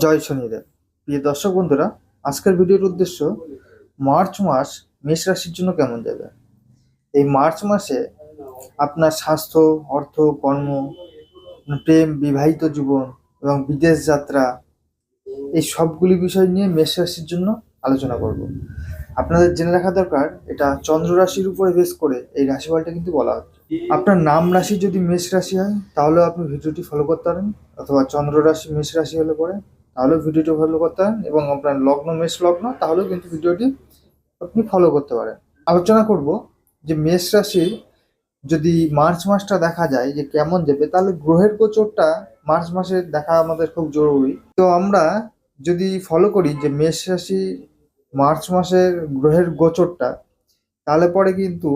জয় শনিদেব। প্রিয় দর্শক বন্ধুরা, আজকের ভিডিওর উদ্দেশ্য মার্চ মাস মেষ রাশির জন্য কেমন যাবে। এই মার্চ মাসে আপনার স্বাস্থ্য, অর্থ, কর্ম, প্রেম, বিবাহিত জীবন এবং বিদেশ যাত্রা, এই সবগুলি বিষয় নিয়ে মেষ রাশির জন্য আলোচনা করব। আপনাদের জেনে রাখা দরকার, এটা চন্দ্র রাশির উপরে বেস করে এই রাশিফলটা কিন্তু বলা হচ্ছে। আপনার নাম রাশি যদি মেষ রাশি হয় তাহলে আপনি ভিডিওটি ফলো করতে পারেন, অথবা চন্দ্র রাশি মেষ রাশি হলে পরে তাহলেও ভিডিওটি ফলো করতে পারেন, এবং আপনার লগ্ন মেষ লগ্ন তাহলেও কিন্তু ভিডিওটি আপনি ফলো করতে পারেন। আলোচনা করব যে মেষ রাশি যদি মার্চ মাসটা দেখা যায় যে কেমন যাবে, তাহলে গ্রহের গোচরটা মার্চ মাসে দেখা আমাদের খুব জরুরি। তো আমরা যদি ফলো করি যে মেষ রাশি মার্চ মাসের গ্রহের গোচরটা, তাহলে পরে কিন্তু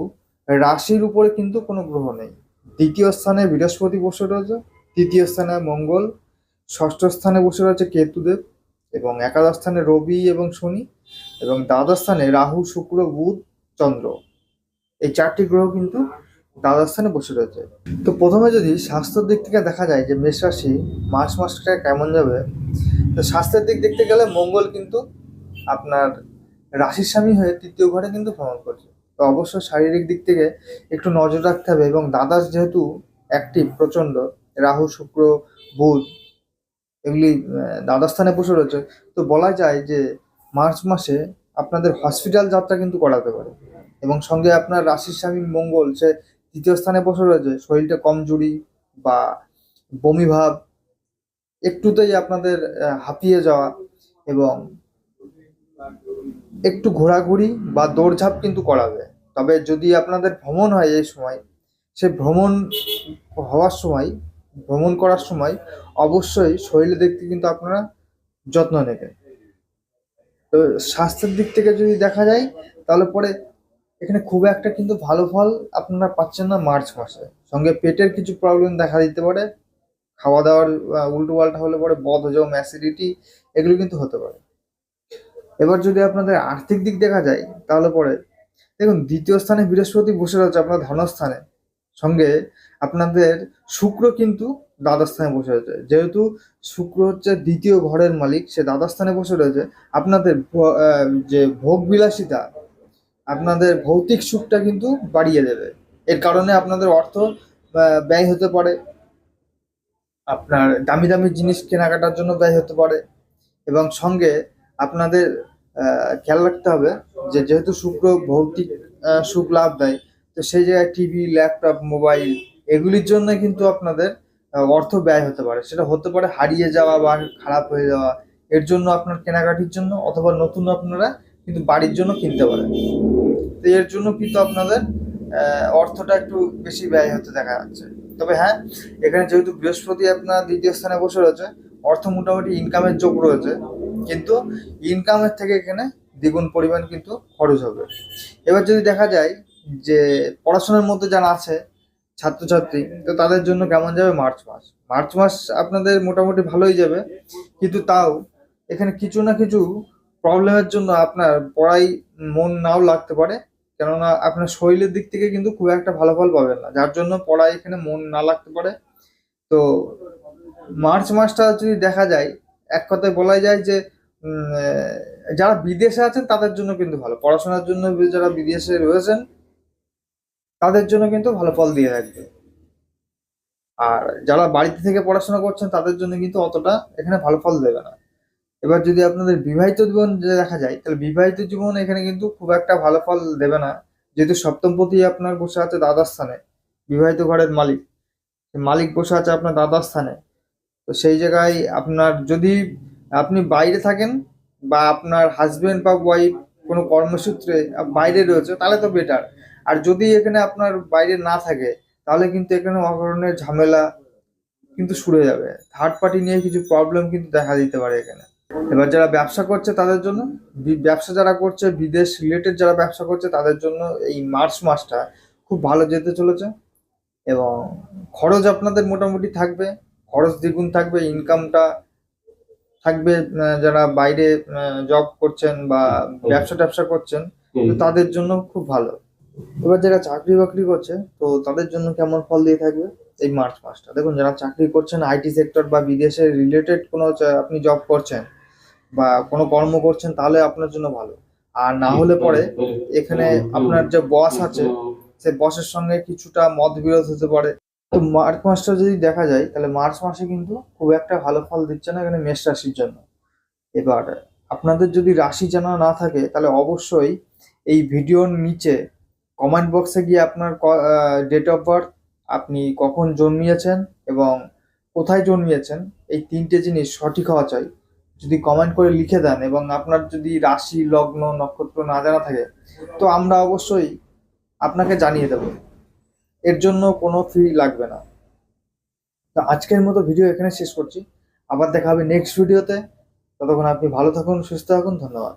রাশির উপরে কিন্তু কোনো গ্রহ নেই। দ্বিতীয় স্থানে বৃহস্পতি বসে রয়েছে, তৃতীয় স্থানে মঙ্গল, ষষ্ঠ স্থানে বসে রয়েছে কেতুদেব, এবং একাদশ স্থানে রবি এবং শনি, এবং দ্বাদশ স্থানে রাহু, শুক্র, বুধ, চন্দ্র। এই চারটি গ্রহ কিন্তু দ্বাদশ স্থানে বসে রয়েছে। তো প্রথমে যদি স্বাস্থ্যের দিক থেকে দেখা যায় যে মেষ রাশি মার্চ মাসটা কেমন যাবে, তো স্বাস্থ্যের দিক দেখতে গেলে মঙ্গল কিন্তু আপনার রাশির স্বামী হয়ে তৃতীয় ঘরে কিন্তু ভ্রমণ করছে। তো অবশ্যই শারীরিক দিক থেকে একটু নজর রাখতে হবে, এবং দ্বাদশ যেহেতু অ্যাক্টিভ প্রচণ্ড, রাহু, শুক্র, বুধ এগুলি দ্বাদশ স্থানে বসে রয়েছে, তো বলা যায় যে মার্চ মাসে আপনাদের হসপিটাল যাত্রা কিন্তু করাতে পারে। এবং সঙ্গে আপনার রাশির স্বামী মঙ্গল সে তৃতীয় স্থানে বসে রয়েছে, শরীরটা কমজোরি বা বমি ভাব, একটুতেই আপনাদের হাঁপিয়ে যাওয়া, এবং একটু ঘোরাঘুরি বা দৌড়ঝাঁপ কিন্তু করাবে। তবে যদি আপনাদের ভ্রমণ হয় এই সময়, সে ভ্রমণ হওয়ার সময়, ভ্রমণ করার সময় অবশ্যই শরীরের দিক থেকে কিন্তু আপনারা যত্ন নেবেন। তো স্বাস্থ্যের দিক থেকে যদি দেখা যায়, তাহলে পরে এখানে খুব একটা কিন্তু ভালো ফল আপনারা পাচ্ছেন না মার্চ মাসে। সঙ্গে পেটের কিছু প্রবলেম দেখা দিতে পারে, খাওয়া দাওয়ার উল্টো পাল্টা হলে পরে বদহজম, অ্যাসিডিটি এগুলো কিন্তু হতে পারে। এবার যদি আপনাদের আর্থিক দিক দেখা যায়, তাহলে পরে দেখুন দ্বিতীয় স্থানে বৃহস্পতি বসে রয়েছে আপনার ধনস্থানে, সঙ্গে আপনাদের শুক্র কিন্তু দ্বাদশ স্থানে বসে রয়েছে। যেহেতু শুক্র হচ্ছে দ্বিতীয় ঘরের মালিক, সে দ্বাদশ স্থানে বসে রয়েছে, আপনাদের যে ভোগ বিলাসিতা, আপনাদের ভৌতিক সুখটা কিন্তু বাড়িয়ে দেবে। এর কারণে আপনাদের অর্থ ব্যয় হতে পারে, আপনার দামি দামি জিনিস কেনাকাটার জন্য ব্যয় হতে পারে। এবং সঙ্গে আপনাদের খেয়াল রাখতে হবে যে যেহেতু শুক্র ভৌতিক সুখ লাভ দেয়, তো সেই জায়গায় টিভি, ল্যাপটপ, মোবাইল এগুলির জন্য কিন্তু আপনাদের অর্থ ব্যয় হতে পারে। সেটা হতে পারে হারিয়ে যাওয়া বা খারাপ হয়ে যাওয়া, এর জন্য আপনার কেনাকাটির জন্য, অথবা নতুন আপনারা কিন্তু বাড়ির জন্য কিনতে পারেন। তো এর জন্য কিন্তু আপনাদের অর্থটা একটু বেশি ব্যয় হতে দেখা যাচ্ছে। তবে হ্যাঁ, এখানে যেহেতু বৃহস্পতি আপনার দ্বিতীয় স্থানে বসে রয়েছে, অর্থ মোটামুটি ইনকামের যোগ রয়েছে, কিন্তু ইনকামের থেকে এখানে দ্বিগুণ পরিমাণ কিন্তু খরচ হবে। এবার যদি দেখা যায় যে পড়াশোনার মধ্যে যারা আছে ছাত্রছাত্রী, তো তাদের জন্য কেমন যাবে মার্চ মাস। মার্চ মাস আপনাদের মোটামুটি ভালোই যাবে, কিন্তু তাও এখানে কিছু না কিছু প্রবলেমের জন্য আপনার পড়াই মন নাও লাগতে পারে। কেননা আপনার শরীরের দিক থেকে কিন্তু খুব একটা ভালো ফল পাবেন না, যার জন্য পড়ায় এখানে মন না লাগতে পারে। তো মার্চ মাসটা যদি দেখা যায়, এক কথায় বলা যায় যে যারা বিদেশে আছেন তাদের জন্য কিন্তু ভালো, পড়াশোনার জন্য যারা বিদেশে রয়েছেন তাদের জন্য কিন্তু ভালো ফল দিয়ে রাখবে। আর যারা বাড়িতে থেকে পড়াশোনা করছেন তাদের জন্য কিন্তু অতটা এখানে ভালো ফল দেবে না। এবার যদি আপনাদের বিবাহিত জীবন যে দেখা যায়, তাহলে বিবাহিত জীবন এখানে কিন্তু খুব একটা ভালো ফল দেবে না। যেহেতু সপ্তমপতি আপনার বসে আছে দ্বাদশ স্থানে, বিবাহিত ঘরের মালিক, মালিক বসে আছে আপনার দ্বাদশ স্থানে। তো সেই জায়গায় আপনার যদি আপনি বাইরে থাকেন, বা আপনার হাজবেন্ড বা ওয়াইফ কোনো কর্মসূত্রে বাইরে রয়েছে, তাহলে তো বেটার। আর যদি এখানে আপনার বাইরে না থাকে, তাহলে কিন্তু এখানে অকারণে ঝামেলা কিন্তু শুরু যাবে, থার্ড পার্টি নিয়ে কিছু প্রবলেম কিন্তু দেখা দিতে পারে এখানে। এবার যারা ব্যবসা করছে তাদের জন্য, ব্যবসা যারা করছে, বিদেশ রিলেটেড যারা ব্যবসা করছে তাদের জন্য এই মার্চ মাসটা খুব ভালো যেতে চলেছে। এবং খরচ আপনাদের মোটামুটি থাকবে, খরচ দ্বিগুণ থাকবে, ইনকামটা থাকবে। যারা বাইরে জব করছেন বা ব্যবসা ট্যাবসা করছেন, তো তাদের জন্য খুব ভালো। এবার যারা চাকরি বাকরি করছে, তো তাদের জন্য কেমন ফল দিয়ে থাকবে। এই মার্চ মাসটা। দেখুন, যারা চাকরি করছেন আইটি সেক্টর বা বিদেশে রিলেটেড কোনো আপনি জব করছেন বা কোনো কর্ম করছেন, তাহলে আপনার জন্য ভালো। আর না হলে পরে এখানে আপনার যে বস আছে সেই বসের সঙ্গে কিছুটা মতবিরোধ হতে পারে। তো মার্চ মাসটা যদি দেখা যায়, তাহলে মার্চ মাসে কিন্তু খুব একটা ভালো ফল দিচ্ছে না এখানে মেষ রাশির জন্য। এবার আপনাদের যদি রাশি জানা না থাকে, তাহলে অবশ্যই এই ভিডিওর নিচে কমেন্ট বক্সে গিয়ে আপনার ডেট অফ বার্থ, আপনি কখন জন্মিয়েছেন এবং কোথায় জন্মিয়েছেন, এই 3টে জিনিস সঠিক হওয়া চাই। যদি কমেন্ট করে লিখে দেন এবং আপনার যদি রাশি, লগ্ন, নক্ষত্র না জানা থাকে, তো আমরা অবশ্যই আপনাকে জানিয়ে দেব। এর জন্য কোনো ফি লাগবে না। তো আজকের মতো ভিডিও এখানে শেষ করছি। আবার দেখা হবে নেক্সট ভিডিওতে। ততক্ষণ আপনি ভালো থাকুন, সুস্থ থাকুন। ধন্যবাদ।